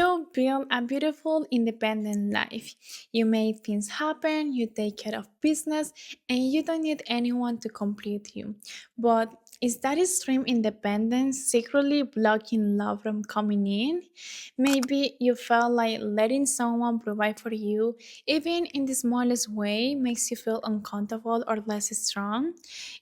You build a beautiful, independent life. You make things happen, you take care of business, and you don't need anyone to complete you. But is that extreme independence secretly blocking love from coming in? Maybe you felt like letting someone provide for you, even in the smallest way, makes you feel uncomfortable or less strong.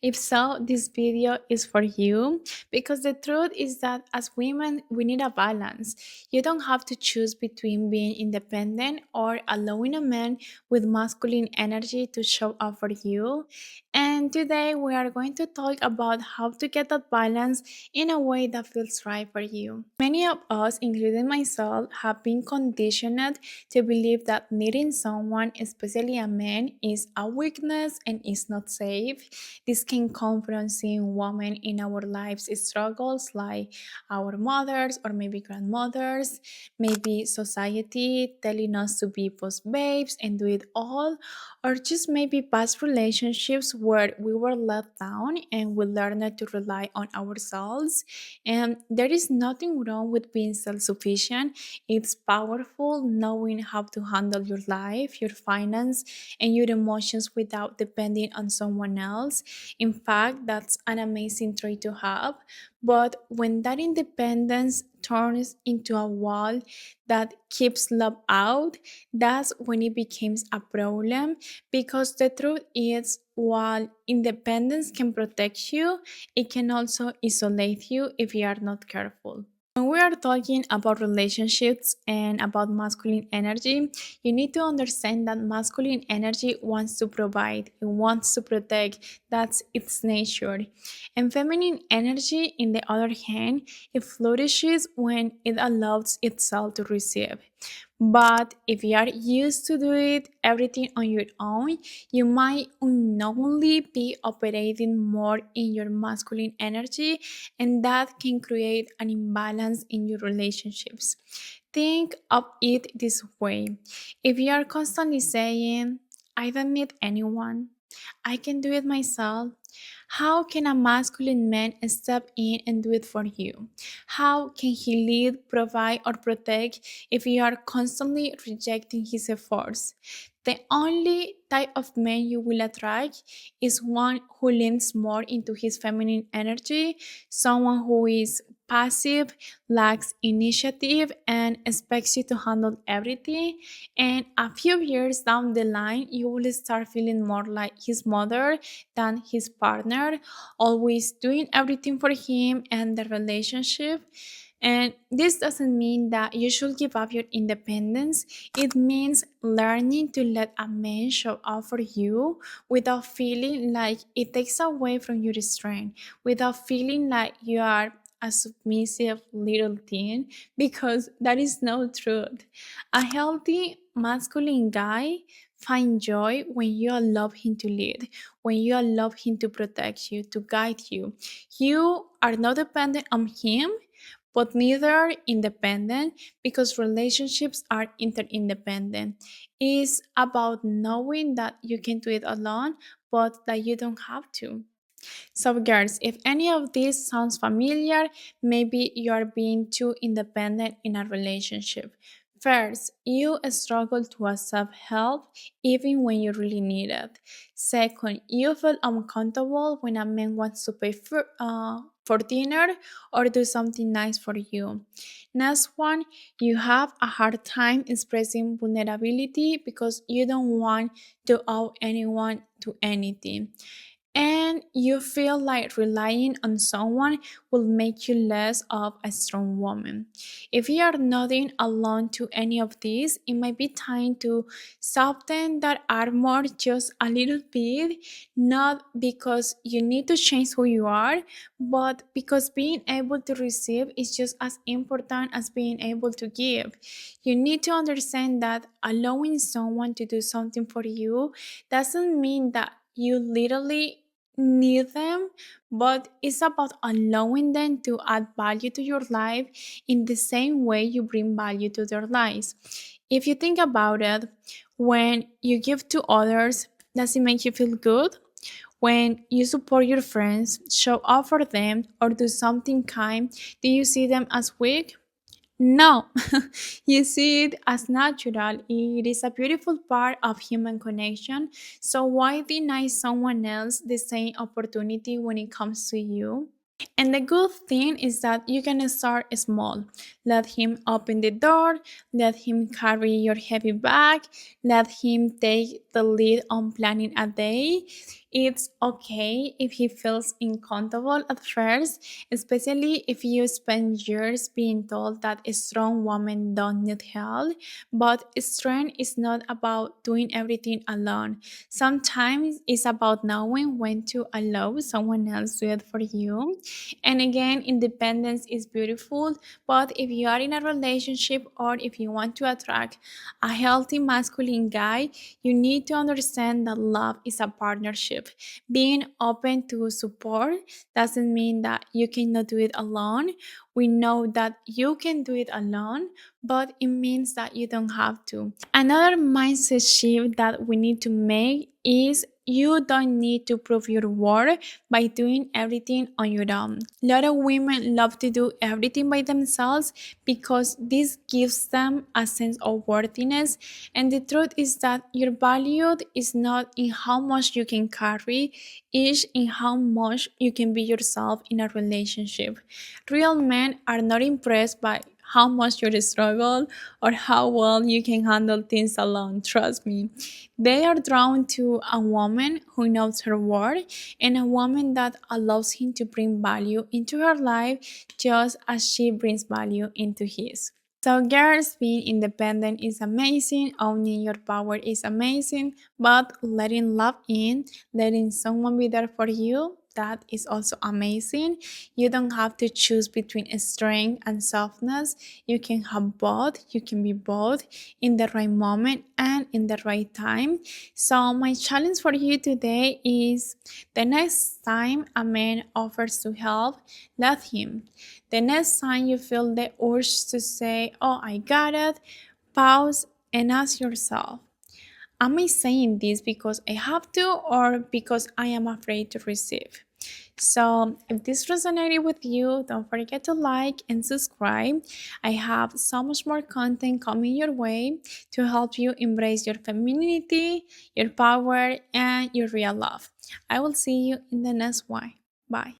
If so, this video is for you because the truth is that as women, we need a balance. You don't have to choose between being independent or allowing a man with masculine energy to show up for you. And today we are going to talk about how to get that balance in a way that feels right for you. Many of us, including myself, have been conditioned to believe that needing someone, especially a man, is a weakness and is not safe. This can come from seeing women in our lives struggles like our mothers or maybe grandmothers, maybe society telling us to be post babes and do it all, or just maybe past relationships where we were let down and we learned to rely on ourselves. And there is nothing wrong with being self sufficient. It's powerful knowing how to handle your life, your finance, and your emotions without depending on someone else. In fact, that's an amazing trait to have. But when that independence turns into a wall that keeps love out, that's when it becomes a problem. Because the truth is, while independence can protect you, it can also isolate you if you are not careful. When we are talking about relationships and about masculine energy, you need to understand that masculine energy wants to provide, it wants to protect. That's its nature. And feminine energy, in the other hand, it flourishes when it allows itself to receive. But if you are used to do it everything on your own, you might unknowingly be operating more in your masculine energy, and that can create an imbalance in your relationships. Think of it this way. If you are constantly saying, I don't need anyone, I can do it myself, how can a masculine man step in and do it for you? How can he lead, provide, or protect if you are constantly rejecting his efforts? The only type of man you will attract is one who leans more into his feminine energy, someone who is passive, lacks initiative, and expects you to handle everything. And a few years down the line, you will start feeling more like his mother than his partner, always doing everything for him and the relationship. And this doesn't mean that you should give up your independence. It means learning to let a man show up for you without feeling like it takes away from your strength, without feeling like you are a submissive little thing, because that is no truth. A healthy masculine guy finds joy when you allow him to lead, when you allow him to protect you, to guide you. You are not dependent on him, but neither independent, because relationships are interdependent. It's about knowing that you can do it alone, but that you don't have to. So, girls, if any of this sounds familiar, maybe you are being too independent in a relationship. First, you struggle to accept help even when you really need it. Second, you feel uncomfortable when a man wants to pay for dinner or do something nice for you. Next one, you have a hard time expressing vulnerability because you don't want to owe anyone to anything, and you feel like relying on someone will make you less of a strong woman. If you are nodding along to any of these, it might be time to soften that armor just a little bit, not because you need to change who you are, but because being able to receive is just as important as being able to give. You need to understand that allowing someone to do something for you doesn't mean that you literally need them, but it's about allowing them to add value to your life in the same way you bring value to their lives. If you think about it, when you give to others, does it make you feel good? When you support your friends, show up for them, or do something kind, do you see them as weak? No, you see it as natural. It is a beautiful part of human connection. So, why deny someone else the same opportunity when it comes to you? And the good thing is that you can start small. Let him open the door, let him carry your heavy bag, let him take the lead on planning a day. It's okay if he feels uncomfortable at first, especially if you spend years being told that a strong woman don't need help. But strength is not about doing everything alone. Sometimes it's about knowing when to allow someone else to do it for you. And again, independence is beautiful, but if you are in a relationship or if you want to attract a healthy masculine guy, you need to understand that love is a partnership. Being open to support doesn't mean that you cannot do it alone. We know that you can do it alone, but it means that you don't have to. Another mindset shift that we need to make is you don't need to prove your worth by doing everything on your own. A lot of women love to do everything by themselves because this gives them a sense of worthiness. And the truth is that your value is not in how much you can carry, it's in how much you can be yourself in a relationship. Real men are not impressed by how much you struggle or how well you can handle things alone. Trust me. They are drawn to a woman who knows her worth and a woman that allows him to bring value into her life just as she brings value into his. So, girls, being independent is amazing, owning your power is amazing, but letting love in, letting someone be there for you, that is also amazing. You don't have to choose between strength and softness. You can have both, you can be both in the right moment and in the right time. So, my challenge for you today is the next time a man offers to help, let him. The next time you feel the urge to say, "Oh, I got it," pause and ask yourself, am I saying this because I have to or because I am afraid to receive? So, if this resonated with you, don't forget to like and subscribe. I have so much more content coming your way to help you embrace your femininity, your power, and your real love. I will see you in the next one. Bye.